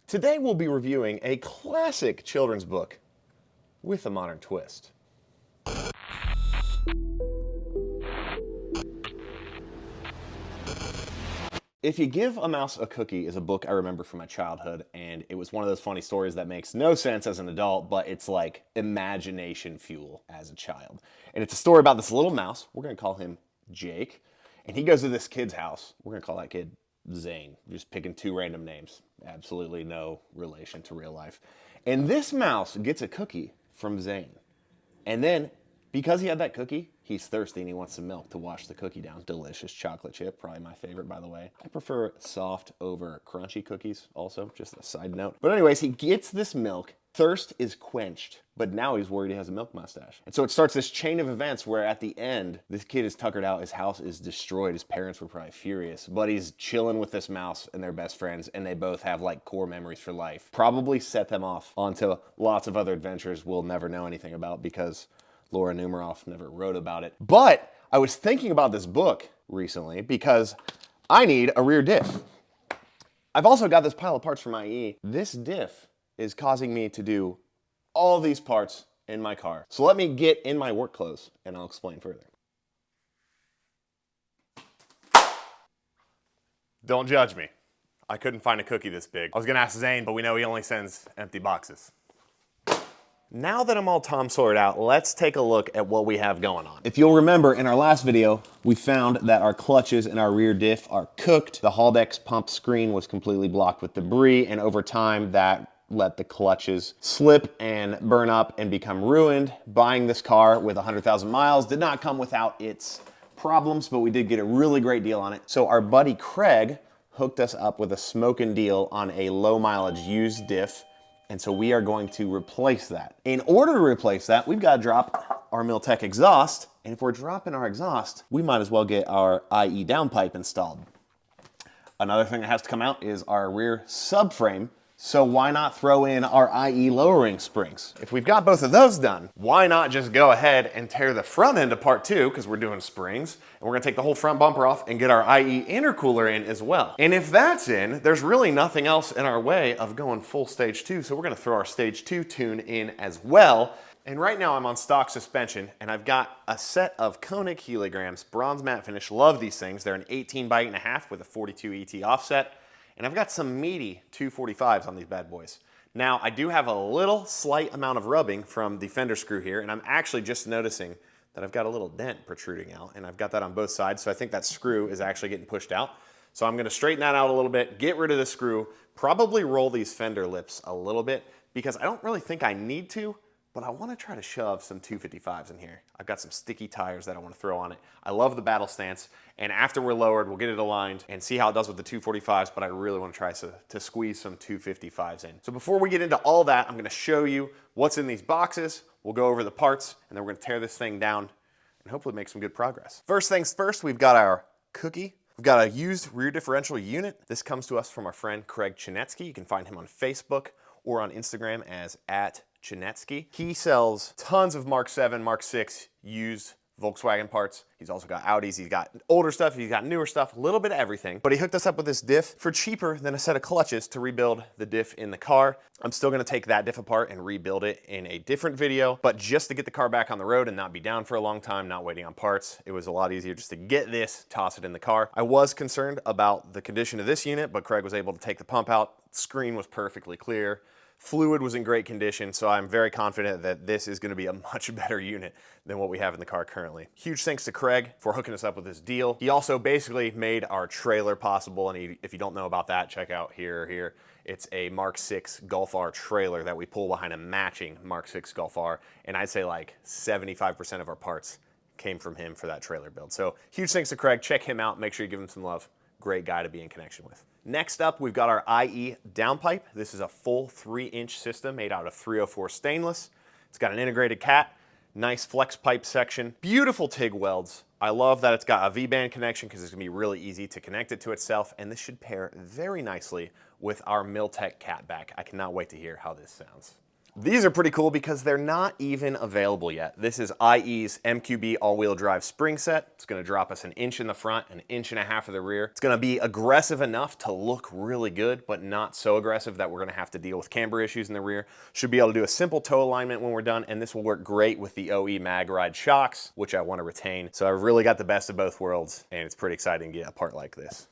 Today we'll be reviewing a classic children's book with a modern twist. If You Give a Mouse a Cookie is a book I remember from my childhood, and it was one of those funny stories that makes no sense as an adult, but it's like imagination fuel as a child. And it's a story about this little mouse. We're going to call him Jake. And he goes to this kid's house. We're going to call that kid Zane. Just picking two random names. Absolutely no relation to real life. And this mouse gets a cookie from Zane. And then, because he had that cookie, he's thirsty and he wants some milk to wash the cookie down. Delicious chocolate chip, probably my favorite, by the way. I prefer soft over crunchy cookies also, just a side note. But anyways, he gets this milk. Thirst is quenched, but now he's worried he has a milk mustache. And so it starts this chain of events where at the end, this kid is tuckered out, his house is destroyed, his parents were probably furious, but he's chilling with this mouse and they're best friends, and they both have like core memories for life. Probably set them off onto lots of other adventures we'll never know anything about because Laura Numeroff never wrote about it. But I was thinking about this book recently because I need a rear diff. I've also got this pile of parts from IE. This diff is causing me to do all these parts in my car. So let me get in my work clothes and I'll explain further. Don't judge me. I couldn't find a cookie this big. I was gonna ask Zane, but we know he only sends empty boxes. Now that I'm all Tom Sawyered out, let's take a look at what we have going on. If you'll remember, in our last video, we found that our clutches and our rear diff are cooked. The Haldex pump screen was completely blocked with debris, and over time that let the clutches slip and burn up and become ruined. Buying this car with 100,000 miles did not come without its problems, but we did get a really great deal on it. So our buddy Craig hooked us up with a smoking deal on a low mileage used diff. And so we are going to replace that. In order to replace that, we've got to drop our Milltek exhaust. And if we're dropping our exhaust, we might as well get our IE downpipe installed. Another thing that has to come out is our rear subframe. So why not throw in our IE lowering springs? If we've got both of those done, why not just go ahead and tear the front end apart too, because we're doing springs, and we're gonna take the whole front bumper off and get our IE intercooler in as well. And if that's in, there's really nothing else in our way of going full stage 2, so we're gonna throw our stage 2 tune in as well. And right now I'm on stock suspension, and I've got a set of Koenig Kilograms, bronze matte finish. Love these things. They're an 18 by 8.5 with a 42 ET offset. And I've got some meaty 245s on these bad boys. Now, I do have a little slight amount of rubbing from the fender screw here, and I'm actually just noticing that I've got a little dent protruding out, and I've got that on both sides, so I think that screw is actually getting pushed out. So I'm gonna straighten that out a little bit, get rid of the screw, probably roll these fender lips a little bit, because I don't really think I need to, but I wanna try to shove some 255s in here. I've got some sticky tires that I wanna throw on it. I love the battle stance, and after we're lowered, we'll get it aligned and see how it does with the 245s, but I really wanna try to squeeze some 255s in. So before we get into all that, I'm gonna show you what's in these boxes. We'll go over the parts, and then we're gonna tear this thing down and hopefully make some good progress. First things first, we've got our cookie. We've got a used rear differential unit. This comes to us from our friend Craig Chinetski. You can find him on Facebook or on Instagram as @Chinetski. He sells tons of Mark 7, Mark 6 used Volkswagen parts. He's also got Audis, he's got older stuff, he's got newer stuff, a little bit of everything. But he hooked us up with this diff for cheaper than a set of clutches to rebuild the diff in the car. I'm still gonna take that diff apart and rebuild it in a different video, but just to get the car back on the road and not be down for a long time, not waiting on parts, it was a lot easier just to get this, toss it in the car. I was concerned about the condition of this unit, but Craig was able to take the pump out. Screen was perfectly clear. Fluid was in great condition, so I'm very confident that this is going to be a much better unit than what we have in the car currently. Huge thanks to Craig for hooking us up with this deal. He also basically made our trailer possible, and if you don't know about that, check out here. It's a Mark 6 Golf R trailer that we pull behind a matching Mark 6 Golf R, and I'd say like 75% of our parts came from him for that trailer build. So huge thanks to Craig. Check him out. Make sure you give him some love. Great guy to be in connection with. Next up, we've got our IE downpipe. This is a full 3-inch system made out of 304 stainless. It's got an integrated cat, nice flex pipe section, beautiful TIG welds. I love that it's got a V-band connection because it's gonna be really easy to connect it to itself, and this should pair very nicely with our Milltek cat back. I cannot wait to hear how this sounds. These are pretty cool because they're not even available yet. This is IE's MQB all-wheel drive spring set. It's gonna drop us 1 inch in the front, 1.5 inches in the rear. It's gonna be aggressive enough to look really good, but not so aggressive that we're gonna have to deal with camber issues in the rear. Should be able to do a simple toe alignment when we're done, and this will work great with the OE mag ride shocks, which I wanna retain. So I've really got the best of both worlds, and it's pretty exciting to get a part like this.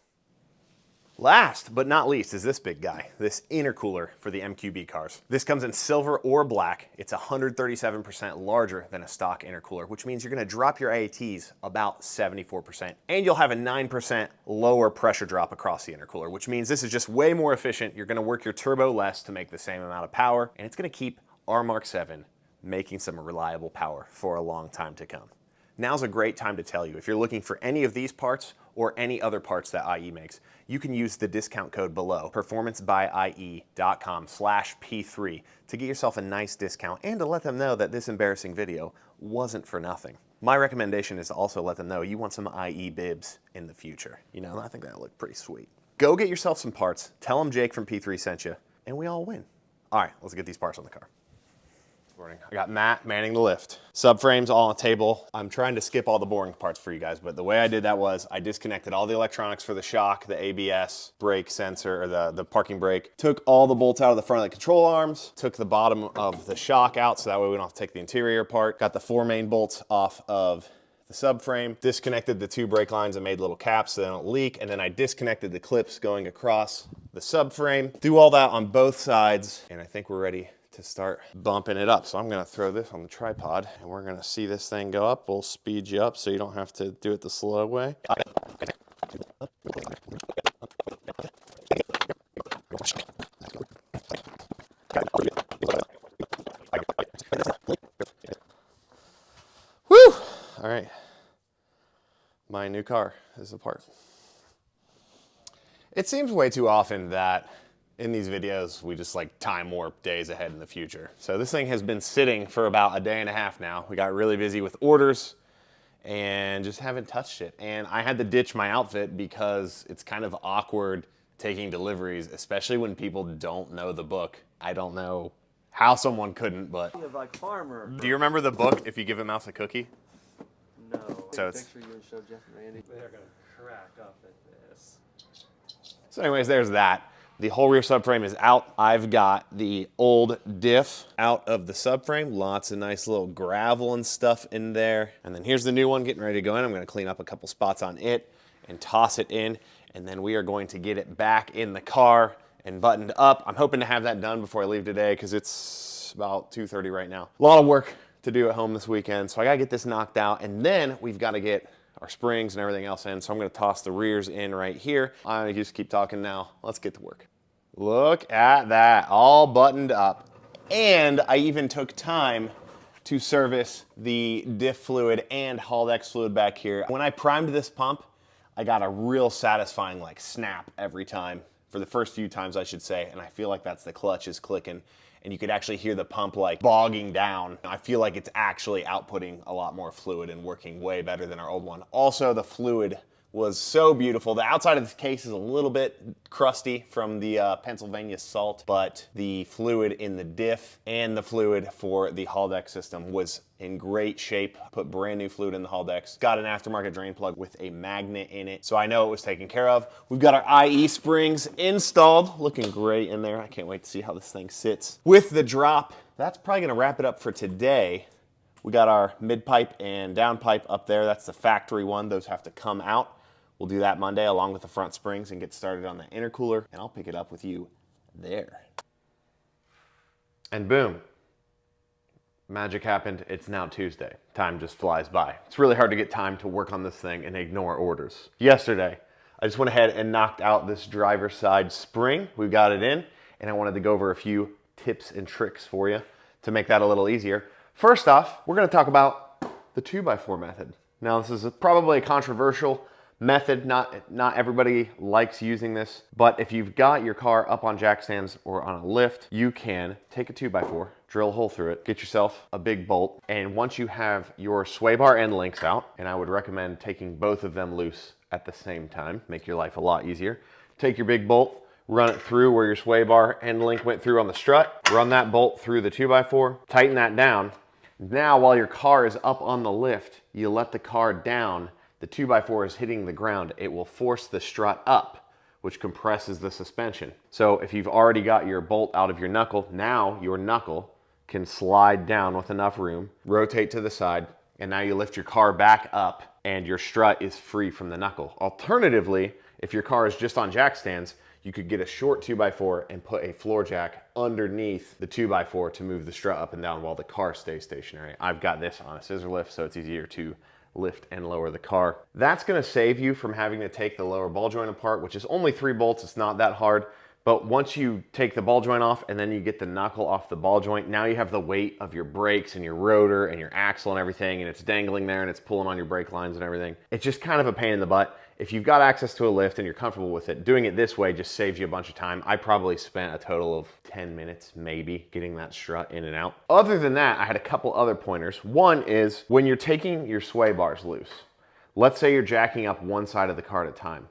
Last but not least is this big guy, this intercooler for the MQB cars. This comes in silver or black. It's 137% larger than a stock intercooler, which means you're gonna drop your IATs about 74%. And you'll have a 9% lower pressure drop across the intercooler, which means this is just way more efficient. You're gonna work your turbo less to make the same amount of power, and it's gonna keep our Mark 7 making some reliable power for a long time to come. Now's a great time to tell you, if you're looking for any of these parts or any other parts that IE makes, you can use the discount code below, performancebyie.com/P3, to get yourself a nice discount and to let them know that this embarrassing video wasn't for nothing. My recommendation is to also let them know you want some IE bibs in the future. You know, I think that'll look pretty sweet. Go get yourself some parts, tell them Jake from P3 sent you, and we all win. All right, let's get these parts on the car. Morning. I got Matt manning the lift. Subframes all on the table. I'm trying to skip all the boring parts for you guys, but the way I did that was I disconnected all the electronics for the shock, the ABS, brake sensor, or the parking brake. Took all the bolts out of the front of the control arms, took the bottom of the shock out so that way we don't have to take the interior apart. Got the 4 main bolts off of the subframe, disconnected the 2 brake lines and made little caps so they don't leak, and then I disconnected the clips going across the subframe. Do all that on both sides, and I think we're ready to start bumping it up. So I'm gonna throw this on the tripod and we're gonna see this thing go up. We'll speed you up so you don't have to do it the slow way. Woo! All right, my new car is apart. It seems way too often that in these videos, we just like time warp days ahead in the future. So this thing has been sitting for about 1.5 days now. We got really busy with orders and just haven't touched it. And I had to ditch my outfit because it's kind of awkward taking deliveries, especially when people don't know the book. I don't know how someone couldn't, but. Like farmer. Do you remember the book, If You Give a Mouse a Cookie? No. So it's. Picture you and show Jeff and Randy. They're gonna crack up at this. So anyways, there's that. The whole rear subframe is out. I've got the old diff out of the subframe. Lots of nice little gravel and stuff in there. And then here's the new one getting ready to go in. I'm gonna clean up a couple spots on it and toss it in. And then we are going to get it back in the car and buttoned up. I'm hoping to have that done before I leave today because it's about 2:30 right now. A lot of work to do at home this weekend. So I gotta get this knocked out. And then we've gotta get our springs and everything else in. So I'm gonna toss the rears in right here. I just keep talking now. Let's get to work. Look at that, all buttoned up. And I even took time to service the diff fluid and Haldex fluid back here. When I primed this pump, I got a real satisfying like snap every time, for the first few times I should say, and I feel like that's the clutch is clicking. And you could actually hear the pump like bogging down. I feel like it's actually outputting a lot more fluid and working way better than our old one. Also, the fluid was so beautiful. The outside of the case is a little bit crusty from the Pennsylvania salt, but the fluid in the diff and the fluid for the Haldex system was in great shape. Put brand new fluid in the Haldex. Got an aftermarket drain plug with a magnet in it, so I know it was taken care of. We've got our IE springs installed. Looking great in there. I can't wait to see how this thing sits. With the drop, that's probably gonna wrap it up for today. We got our mid pipe and down pipe up there. That's the factory one. Those have to come out. We'll do that Monday along with the front springs and get started on the intercooler, and I'll pick it up with you there. And boom, magic happened. It's now Tuesday. Time just flies by. It's really hard to get time to work on this thing and ignore orders. Yesterday, I just went ahead and knocked out this driver's side spring. We got it in, and I wanted to go over a few tips and tricks for you to make that a little easier. First off, we're gonna talk about the 2x4 method. Now, this is probably a controversial method. Not everybody likes using this, but if you've got your car up on jack stands or on a lift, you can take a 2x4, drill a hole through it, get yourself a big bolt, and once you have your sway bar end links out, and I would recommend taking both of them loose at the same time, make your life a lot easier, take your big bolt, run it through where your sway bar end link went through on the strut, run that bolt through the 2x4, tighten that down. Now, while your car is up on the lift, you let the car down, the 2x4 is hitting the ground. It will force the strut up, which compresses the suspension. So if you've already got your bolt out of your knuckle, now your knuckle can slide down with enough room, rotate to the side, and now you lift your car back up and your strut is free from the knuckle. Alternatively, if your car is just on jack stands, you could get a short 2x4 and put a floor jack underneath the 2x4 to move the strut up and down while the car stays stationary. I've got this on a scissor lift, so it's easier to lift and lower the car. That's gonna save you from having to take the lower ball joint apart, which is only 3 bolts, it's not that hard. But once you take the ball joint off and then you get the knuckle off the ball joint, now you have the weight of your brakes and your rotor and your axle and everything, and it's dangling there and it's pulling on your brake lines and everything. It's just kind of a pain in the butt. If you've got access to a lift and you're comfortable with it, doing it this way just saves you a bunch of time. I probably spent a total of 10 minutes, maybe, getting that strut in and out. Other than that, I had a couple other pointers. One is when you're taking your sway bars loose, let's say you're jacking up one side of the car at a time.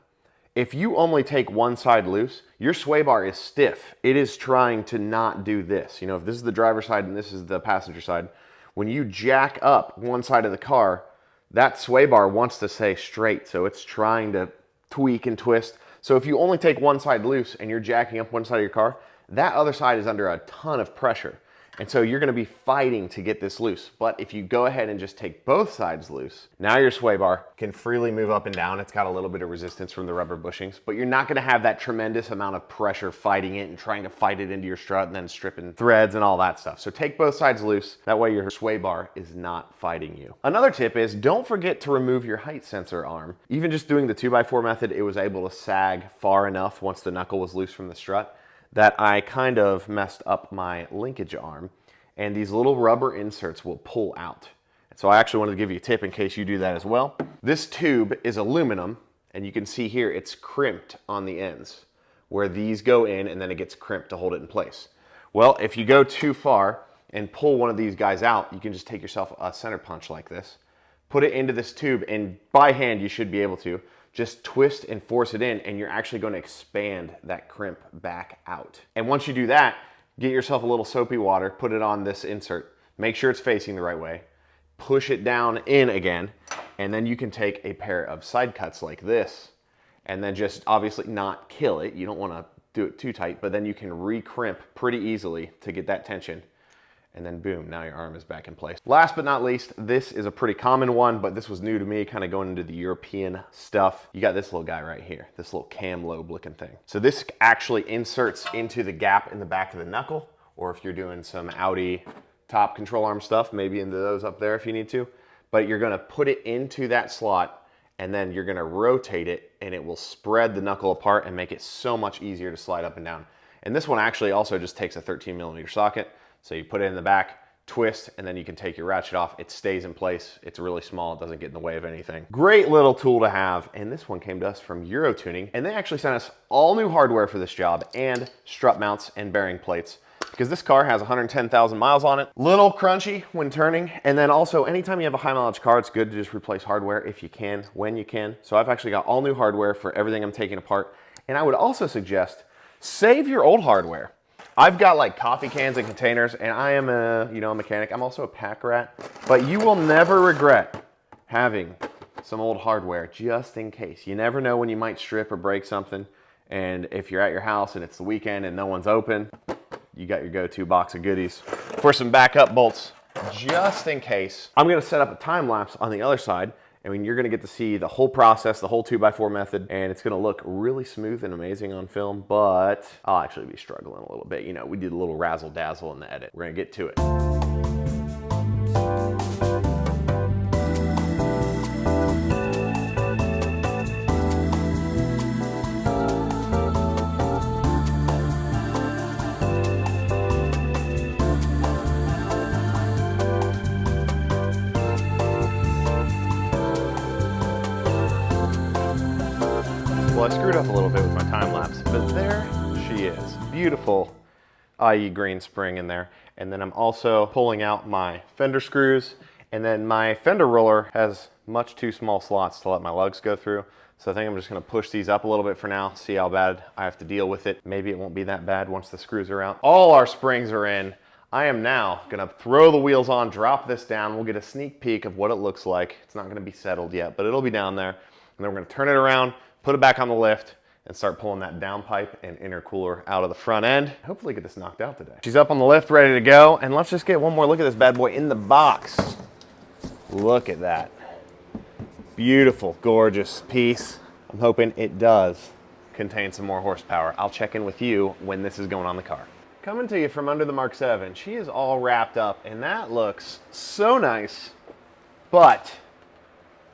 If you only take one side loose, your sway bar is stiff. It is trying to not do this. You know, if this is the driver's side and this is the passenger side, when you jack up one side of the car, that sway bar wants to stay straight, so it's trying to tweak and twist. So if you only take one side loose and you're jacking up one side of your car, that other side is under a ton of pressure. And so you're gonna be fighting to get this loose. But if you go ahead and just take both sides loose, now your sway bar can freely move up and down. It's got a little bit of resistance from the rubber bushings, but you're not gonna have that tremendous amount of pressure fighting it and trying to fight it into your strut and then stripping threads and all that stuff. So take both sides loose. That way your sway bar is not fighting you. Another tip is don't forget to remove your height sensor arm. Even just doing the 2x4 method, it was able to sag far enough once the knuckle was loose from the strut that I kind of messed up my linkage arm, and these little rubber inserts will pull out. So I actually wanted to give you a tip in case you do that as well. This tube is aluminum, and you can see here it's crimped on the ends where these go in and then it gets crimped to hold it in place. Well, if you go too far and pull one of these guys out, you can just take yourself a center punch like this, put it into this tube, and by hand you should be able to just twist and force it in, and you're actually going to expand that crimp back out. And once you do that, get yourself a little soapy water, put it on this insert, make sure it's facing the right way, push it down in again, and then you can take a pair of side cuts like this, and then just obviously not kill it. You don't want to do it too tight, but then you can re-crimp pretty easily to get that tension. And then boom, now your arm is back in place. Last but not least, this is a pretty common one, but this was new to me, kind of going into the European stuff. You got this little guy right here, this little cam lobe looking thing. So this actually inserts into the gap in the back of the knuckle, or if you're doing some Audi top control arm stuff, maybe into those up there if you need to. But you're gonna put it into that slot, and then you're gonna rotate it, and it will spread the knuckle apart and make it so much easier to slide up and down. And this one actually also just takes a 13mm socket. So you put it in the back, twist, and then you can take your ratchet off. It stays in place. It's really small. It doesn't get in the way of anything. Great little tool to have. And this one came to us from Euro Tuning, and they actually sent us all new hardware for this job and strut mounts and bearing plates, because this car has 110,000 miles on it. Little crunchy when turning. And then also anytime you have a high mileage car, it's good to just replace hardware if you can, when you can. So I've actually got all new hardware for everything I'm taking apart. And I would also suggest save your old hardware. I've got like coffee cans and containers, and I am a mechanic. I'm also a pack rat, but you will never regret having some old hardware just in case. You never know when you might strip or break something, and if you're at your house and it's the weekend and no one's open, you got your go-to box of goodies for some backup bolts just in case. I'm gonna set up a time lapse on the other side. I mean, you're gonna get to see the whole process, the whole 2x4 method, and it's gonna look really smooth and amazing on film, but I'll actually be struggling a little bit. You know, we did a little razzle dazzle in the edit. We're gonna get to it. Well, I screwed up a little bit with my time lapse, but there she is. Beautiful IE green spring in there. And then I'm also pulling out my fender screws, and then my fender roller has much too small slots to let my lugs go through. So I think I'm just gonna push these up a little bit for now, see how bad I have to deal with it. Maybe it won't be that bad once the screws are out. All our springs are in. I am now gonna throw the wheels on, drop this down. We'll get a sneak peek of what it looks like. It's not gonna be settled yet, but it'll be down there. And then we're gonna turn it around, put it back on the lift, and start pulling that downpipe and intercooler out of the front end. Hopefully get this knocked out today. She's up on the lift, ready to go. And let's just get one more look at this bad boy in the box. Look at that. Beautiful, gorgeous piece. I'm hoping it does contain some more horsepower. I'll check in with you when this is going on the car. Coming to you from under the Mark 7. She is all wrapped up, and that looks so nice, but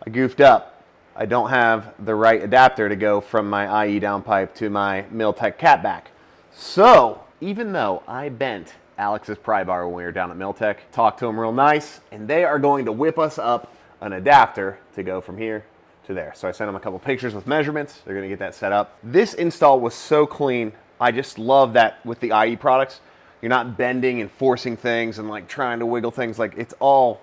I goofed up. I don't have the right adapter to go from my IE downpipe to my Milltek catback. So, even though I bent Alex's pry bar when we were down at Milltek, talked to him real nice, and they are going to whip us up an adapter to go from here to there. So I sent them a couple pictures with measurements. They're gonna get that set up. This install was so clean. I just love that with the IE products, you're not bending and forcing things and like trying to wiggle things. Like, it's all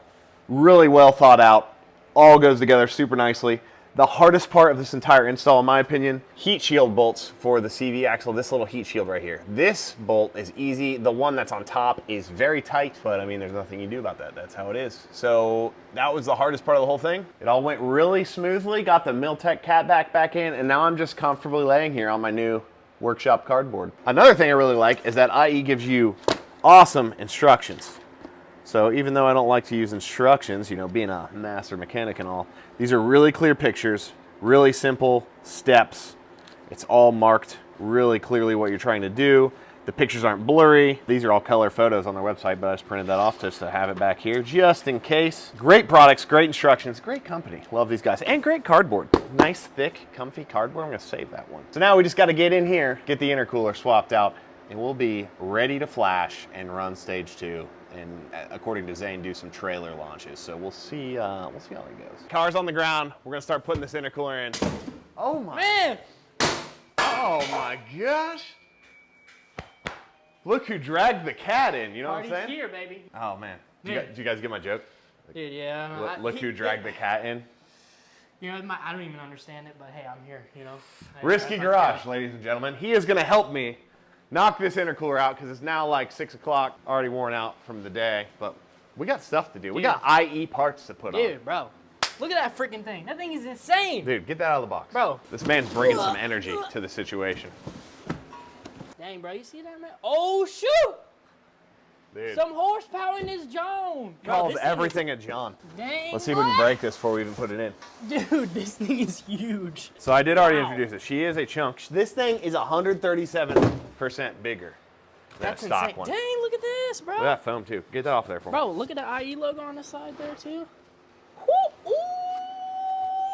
really well thought out, all goes together super nicely. The hardest part of this entire install, in my opinion, heat shield bolts for the CV axle, this little heat shield right here. This bolt is easy. The one that's on top is very tight, but I mean, there's nothing you do about that. That's how it is. So that was the hardest part of the whole thing. It all went really smoothly, got the Milltek catback back in, and now I'm just comfortably laying here on my new workshop cardboard. Another thing I really like is that IE gives you awesome instructions. So even though I don't like to use instructions, you know, being a master mechanic and all, these are really clear pictures, really simple steps. It's all marked really clearly what you're trying to do. The pictures aren't blurry. These are all color photos on their website, but I just printed that off just to have it back here, just in case. Great products, great instructions, great company. Love these guys, and great cardboard. Nice, thick, comfy cardboard. I'm gonna save that one. So now we just gotta get in here, get the intercooler swapped out, and we'll be ready to flash and run stage 2. And according to Zane, do some trailer launches. So we'll see how it goes. Car's on the ground. We're gonna start putting this intercooler in. Oh my. Man! Oh my gosh. Look who dragged the cat in, you know what I'm saying? Party's here, baby. Oh man. Yeah. Did you guys get my joke? Dude, yeah. Look who dragged the cat in. You know, I don't even understand it, but hey, I'm here, you know. Risky Garage, ladies and gentlemen. He is gonna help me knock this intercooler out because it's now like 6 o'clock, already worn out from the day, but we got stuff to do. We got IE parts to put on. Dude, bro, look at that freaking thing. That thing is insane. Dude, get that out of the box. Bro. This man's bringing some energy to the situation. Dang, bro, you see that, man? Oh, shoot! Dude. Some horsepower in this John. Calls everything a John. Dang. Let's see if we can break this before we even put it in. Dude, this thing is huge. So I did already introduce it. She is a chunk. This thing is 137% bigger than That's a stock insane. one. Dang, look at this, bro. Look at that foam too. Get that off there for me. Bro, look at the IE logo on the side there, too. Ooh.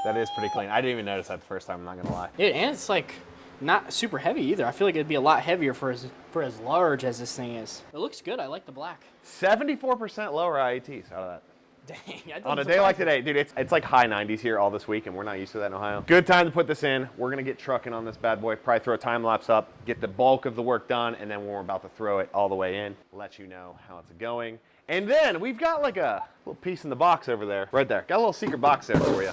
That is pretty clean. I didn't even notice that the first time, I'm not gonna lie. Dude, and it's like not super heavy either. I feel like it'd be a lot heavier for as large as this thing is. It looks good. I like the black. 74% lower IETs out of that. Dang. On a day like today, dude, it's like high 90s here all this week, and we're not used to that in Ohio. Good time to put this in. We're gonna get trucking on this bad boy, probably throw a time lapse up, get the bulk of the work done, and then when we're about to throw it all the way in, let you know how it's going. And then we've got like a little piece in the box over there, right there. Got a little secret box there for you.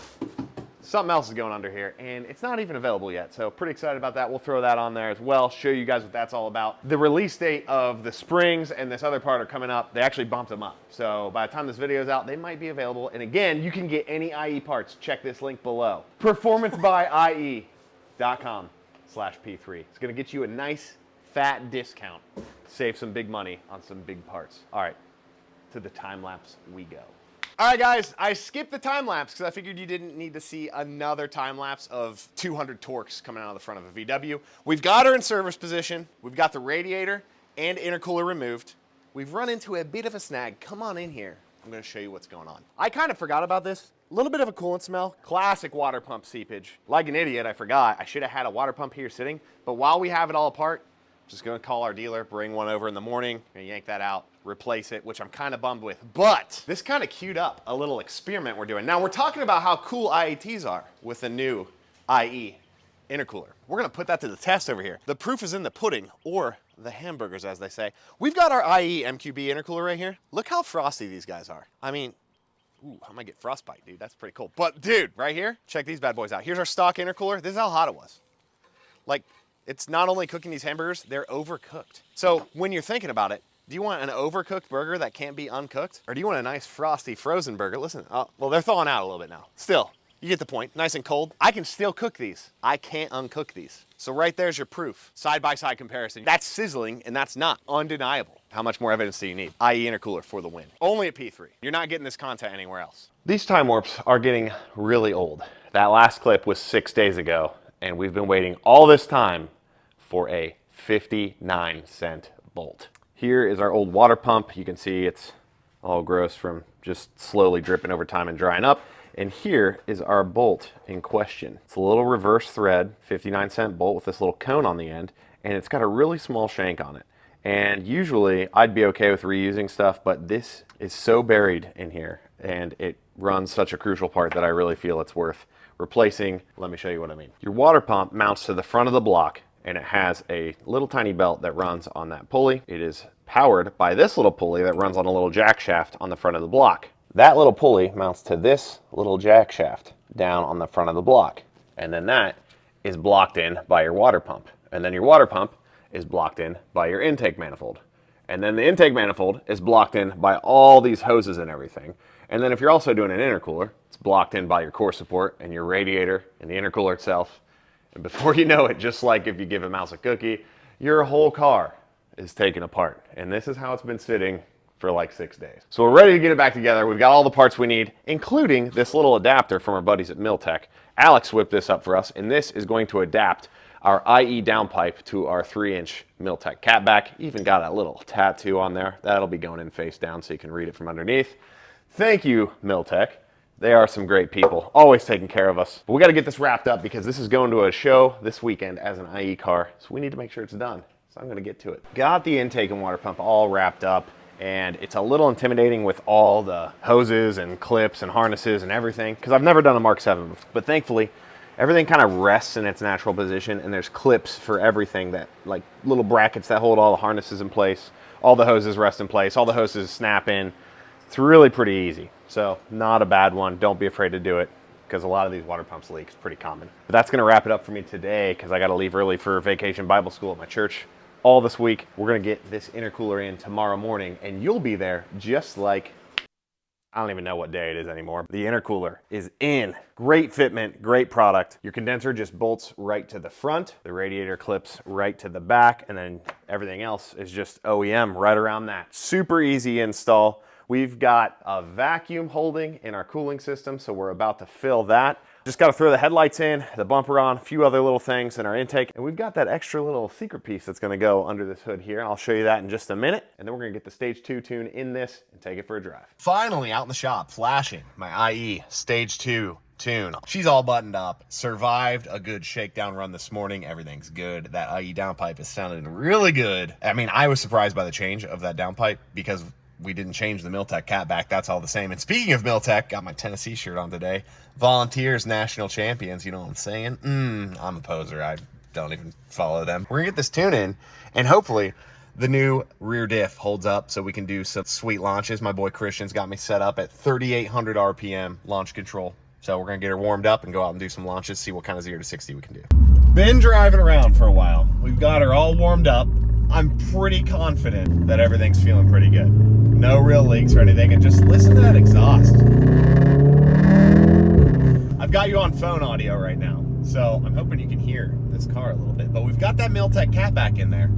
Something else is going under here, and it's not even available yet, so pretty excited about that. We'll throw that on there as well, show you guys what that's all about. The release date of the springs and this other part are coming up. They actually bumped them up, so by the time this video is out, they might be available. And again, you can get any IE parts. Check this link below. performancebyie.com/P3. It's gonna get you a nice, fat discount. Save some big money on some big parts. All right, to the time lapse we go. All right, guys, I skipped the time lapse because I figured you didn't need to see another time lapse of 200 torques coming out of the front of a VW. We've got her in service position. We've got the radiator and intercooler removed. We've run into a bit of a snag. Come on in here. I'm going to show you what's going on. I kind of forgot about this. A little bit of a coolant smell. Classic water pump seepage. Like an idiot, I forgot. I should have had a water pump here sitting. But while we have it all apart, just gonna call our dealer, bring one over in the morning, gonna yank that out, replace it, which I'm kind of bummed with. But this kind of queued up a little experiment we're doing. Now we're talking about how cool IETs are with the new IE intercooler. We're gonna put that to the test over here. The proof is in the pudding, or the hamburgers as they say. We've got our IE MQB intercooler right here. Look how frosty these guys are. I mean, Ooh, I might get frostbite, dude. That's pretty cool. But dude, right here, check these bad boys out. Here's our stock intercooler. This is how hot it was. Like, it's not only cooking these hamburgers, they're overcooked. So when you're thinking about it, do you want an overcooked burger that can't be uncooked? Or do you want a nice frosty frozen burger? Listen, well, they're thawing out a little bit now. Still, you get the point, nice and cold. I can still cook these. I can't uncook these. So right there's your proof. Side-by-side comparison. That's sizzling and that's not undeniable. How much more evidence do you need? i.e. intercooler for the win. Only at P3. You're not getting this content anywhere else. These time warps are getting really old. That last clip was 6 days ago, and we've been waiting all this time for a 59-cent bolt. Here is our old water pump. You can see it's all gross from just slowly dripping over time and drying up. And here is our bolt in question. It's a little reverse thread, 59-cent bolt with this little cone on the end, and it's got a really small shank on it. And usually I'd be okay with reusing stuff, but this is so buried in here and it runs such a crucial part that I really feel it's worth replacing. Let me show you what I mean. Your water pump mounts to the front of the block and it has a little tiny belt that runs on that pulley. It is powered by this little pulley that runs on a little jack shaft on the front of the block. That little pulley mounts to this little jack shaft down on the front of the block. And then that is blocked in by your water pump. And then your water pump is blocked in by your intake manifold. And then the intake manifold is blocked in by all these hoses and everything. And then if you're also doing an intercooler, it's blocked in by your core support and your radiator and the intercooler itself. And before you know it, just like if you give a mouse a cookie, your whole car is taken apart. And this is how it's been sitting for like 6 days. So we're ready to get it back together. We've got all the parts we need, including this little adapter from our buddies at Milltek. Alex whipped this up for us, and this is going to adapt our IE downpipe to our 3-inch Milltek catback. Even got a little tattoo on there. That'll be going in face down so you can read it from underneath. Thank you, Milltek. They are some great people, always taking care of us. But we gotta get this wrapped up because this is going to a show this weekend as an IE car, so we need to make sure it's done. So I'm gonna get to it. Got the intake and water pump all wrapped up, and it's a little intimidating with all the hoses and clips and harnesses and everything, because I've never done a Mark 7 before. But thankfully, everything kind of rests in its natural position, and there's clips for everything, that like little brackets that hold all the harnesses in place. All the hoses rest in place, all the hoses snap in. It's really pretty easy. So not a bad one. Don't be afraid to do it, because a lot of these water pumps leak. It's pretty common. But that's gonna wrap it up for me today, because I gotta leave early for vacation Bible school at my church all this week. We're gonna get this intercooler in tomorrow morning, and you'll be there just like, I don't even know what day it is anymore. The intercooler is in. Great fitment, great product. Your condenser just bolts right to the front. The radiator clips right to the back, and then everything else is just OEM right around that. Super easy install. We've got a vacuum holding in our cooling system, so we're about to fill that. Just got to throw the headlights in, the bumper on, a few other little things in our intake, and we've got that extra little secret piece that's going to go under this hood here. I'll show you that in just a minute, and then we're going to get the Stage 2 tune in this and take it for a drive. Finally out in the shop, flashing my IE Stage 2 tune. She's all buttoned up, survived a good shakedown run this morning. Everything's good. That IE downpipe is sounding really good. I mean, I was surprised by the change of that downpipe because we didn't change the Milltek catback. That's all the same. And speaking of Milltek, got my Tennessee shirt on today. Volunteers, national champions. You know what I'm saying? I'm a poser. I don't even follow them. We're gonna get this tune in, and hopefully the new rear diff holds up so we can do some sweet launches. My boy Christian's got me set up at 3,800 RPM launch control. So we're gonna get her warmed up and go out and do some launches, see what kind of 0 to 60 we can do. Been driving around for a while. We've got her all warmed up. I'm pretty confident that everything's feeling pretty good. No real leaks or anything, and just listen to that exhaust. I've got you on phone audio right now, so I'm hoping you can hear this car a little bit, but we've got that Milltek catback in there,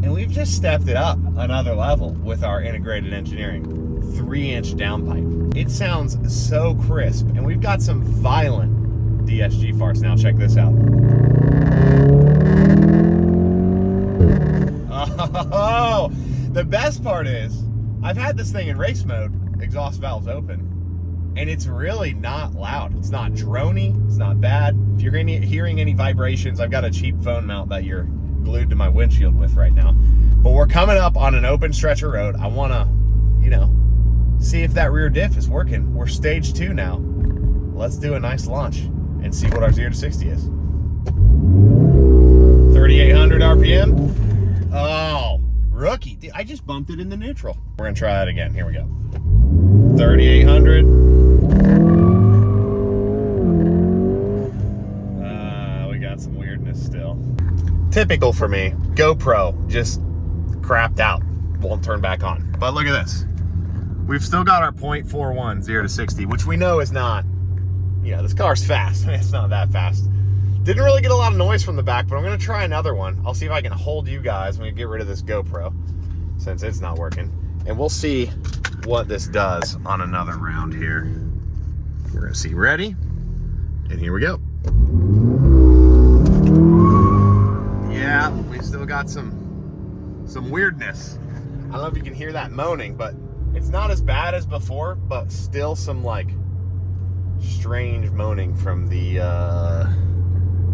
and we've just stepped it up another level with our integrated engineering 3-inch downpipe. It sounds so crisp, and we've got some violent DSG farts. Now check this out. Oh, the best part is I've had this thing in race mode, exhaust valves open, and it's really not loud. It's not drony, it's not bad. If you're hearing any vibrations, I've got a cheap phone mount that you're glued to my windshield with right now. But we're coming up on an open stretch of road. I wanna, see if that rear diff is working. We're Stage 2 now. Let's do a nice launch and see what our 0 to 60 is. 3,800 RPM. Oh, rookie. Dude, I just bumped it in the neutral. We're gonna try that again. Here we go. 3,800. We got some weirdness still. Typical for me. GoPro just crapped out. Won't turn back on. But look at this. We've still got our 0.41 0 to 60, which we know is not, you know, this car's fast. It's not that fast. Didn't really get a lot of noise from the back, but I'm gonna try another one. I'll see if I can hold you guys. I'm gonna get rid of this GoPro since it's not working. And we'll see what this does on another round here. We're gonna see. Ready? And here we go. Yeah, we still got some weirdness. I don't know if you can hear that moaning, but it's not as bad as before, but still some like strange moaning from the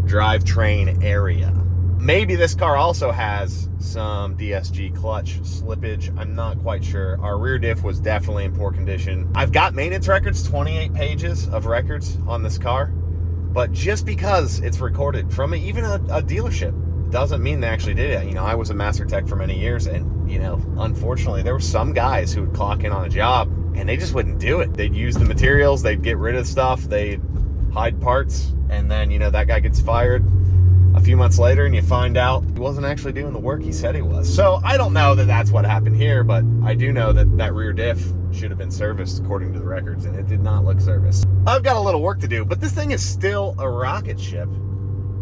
drivetrain area. Maybe this car also has some DSG clutch slippage. I'm not quite sure. Our rear diff was definitely in poor condition. I've got maintenance records, 28 pages of records on this car, but just because it's recorded from even a dealership doesn't mean they actually did it. You know, I was a master tech for many years, and you know, unfortunately, there were some guys who would clock in on a job and they just wouldn't do it. They'd use the materials, they'd get rid of stuff, they'd hide parts, and then, you know, that guy gets fired a few months later and you find out he wasn't actually doing the work he said he was. So I don't know that that's what happened here, but I do know that that rear diff should have been serviced according to the records, and it did not look serviced. I've got a little work to do, but this thing is still a rocket ship.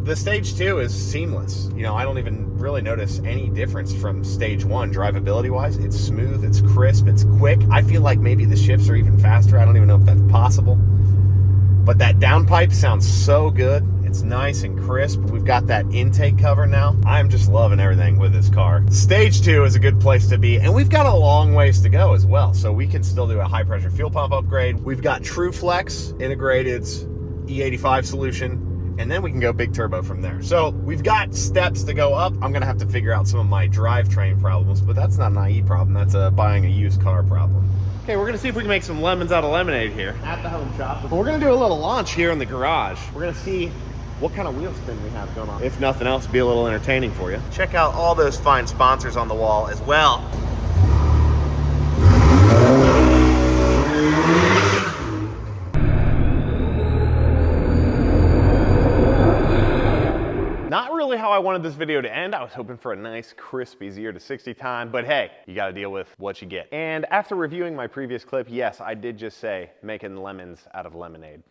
The stage 2 is seamless. You know, I don't even really notice any difference from stage 1 drivability wise. It's smooth, it's crisp, it's quick. I feel like maybe the shifts are even faster. I don't even know if that's possible. But that downpipe sounds so good. It's nice and crisp. We've got that intake cover now. I'm just loving everything with this car. Stage 2 is a good place to be, and we've got a long ways to go as well. So we can still do a high pressure fuel pump upgrade. We've got TrueFlex Integrated's E85 solution, and then we can go big turbo from there. So we've got steps to go up. I'm gonna have to figure out some of my drivetrain problems, but that's not an IE problem. That's a buying a used car problem. Okay, we're gonna see if we can make some lemons out of lemonade here at the home shop. But we're gonna do a little launch here in the garage. We're gonna see what kind of wheel spin we have going on. If nothing else, be a little entertaining for you. Check out all those fine sponsors on the wall as well. Not really how I wanted this video to end. I was hoping for a nice, crispy 0 to 60 time, but hey, you gotta deal with what you get. And after reviewing my previous clip, yes, I did just say making lemons out of lemonade.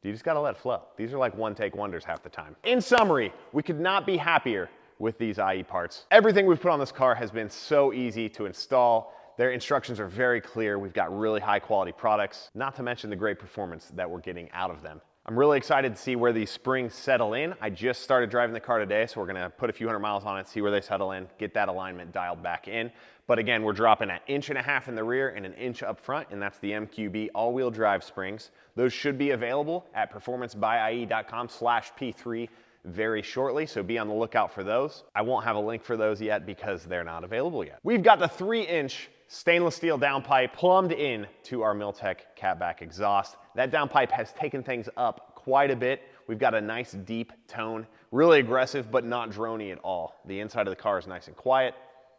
You just gotta let it flow. These are like one-take wonders half the time. In summary, we could not be happier with these IE parts. Everything we've put on this car has been so easy to install. Their instructions are very clear. We've got really high quality products, not to mention the great performance that we're getting out of them. I'm really excited to see where these springs settle in. I just started driving the car today, so we're gonna put a few hundred miles on it, see where they settle in, get that alignment dialed back in. But again, we're dropping an 1.5 inches in the rear and an inch up front, and that's the MQB all-wheel drive springs. Those should be available at performancebyie.com/P3 very shortly, so be on the lookout for those. I won't have a link for those yet because they're not available yet. We've got the 3-inch stainless steel downpipe plumbed in to our Milltek catback exhaust. That downpipe has taken things up quite a bit. We've got a nice deep tone, really aggressive, but not droney at all. The inside of the car is nice and quiet,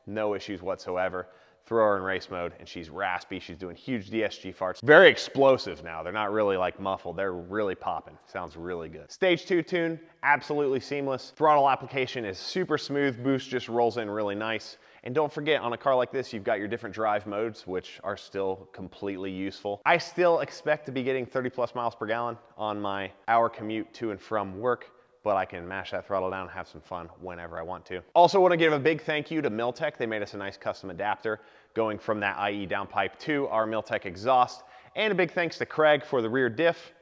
no issues whatsoever. Throw her in race mode and she's raspy. She's doing huge DSG farts. Very explosive now. They're not really like muffled. They're really popping. Sounds really good. Stage 2 tune, absolutely seamless. Throttle application is super smooth. Boost just rolls in really nice. And don't forget, on a car like this, you've got your different drive modes, which are still completely useful. I still expect to be getting 30+ miles per gallon on my hour commute to and from work, but I can mash that throttle down and have some fun whenever I want to. Also want to give a big thank you to Milltek. They made us a nice custom adapter going from that IE downpipe to our Milltek exhaust. And a big thanks to Craig for the rear diff.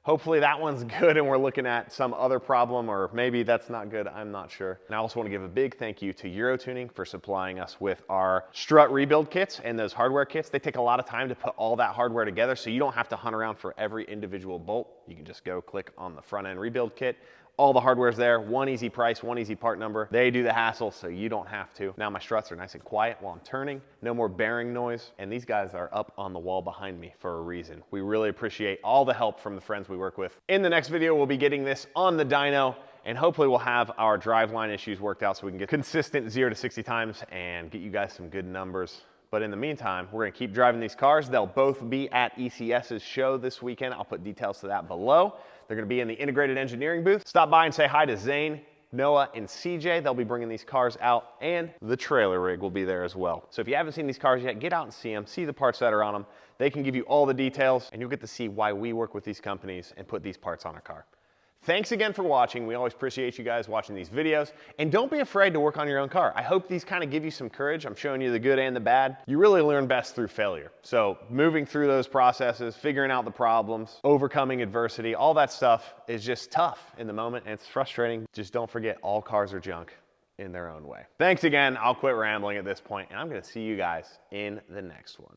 Hopefully that one's good and we're looking at some other problem, or maybe that's not good, I'm not sure. And I also want to give a big thank you to Eurotuning for supplying us with our Strut rebuild kits and those hardware kits. They take a lot of time to put all that hardware together, so you don't have to hunt around for every individual bolt. You can just go click on the front end rebuild kit. All the hardware's there, one easy price, one easy part number. They do the hassle, so you don't have to. Now my struts are nice and quiet while I'm turning, no more bearing noise, and these guys are up on the wall behind me for a reason. We really appreciate all the help from the friends we work with. In the next video, we'll be getting this on the dyno, and hopefully we'll have our driveline issues worked out so we can get consistent 0 to 60 times and get you guys some good numbers. But in the meantime, we're gonna keep driving these cars. They'll both be at ECS's show this weekend. I'll put details to that below. They're gonna be in the integrated engineering booth. Stop by and say hi to Zane, Noah, and CJ. They'll be bringing these cars out, and the trailer rig will be there as well. So if you haven't seen these cars yet, get out and see them, see the parts that are on them. They can give you all the details, and you'll get to see why we work with these companies and put these parts on a car. Thanks again for watching. We always appreciate you guys watching these videos. And don't be afraid to work on your own car. I hope these kind of give you some courage. I'm showing you the good and the bad. You really learn best through failure. So moving through those processes, figuring out the problems, overcoming adversity, all that stuff is just tough in the moment and it's frustrating. Just don't forget, all cars are junk in their own way. Thanks again. I'll quit rambling at this point and I'm gonna see you guys in the next one.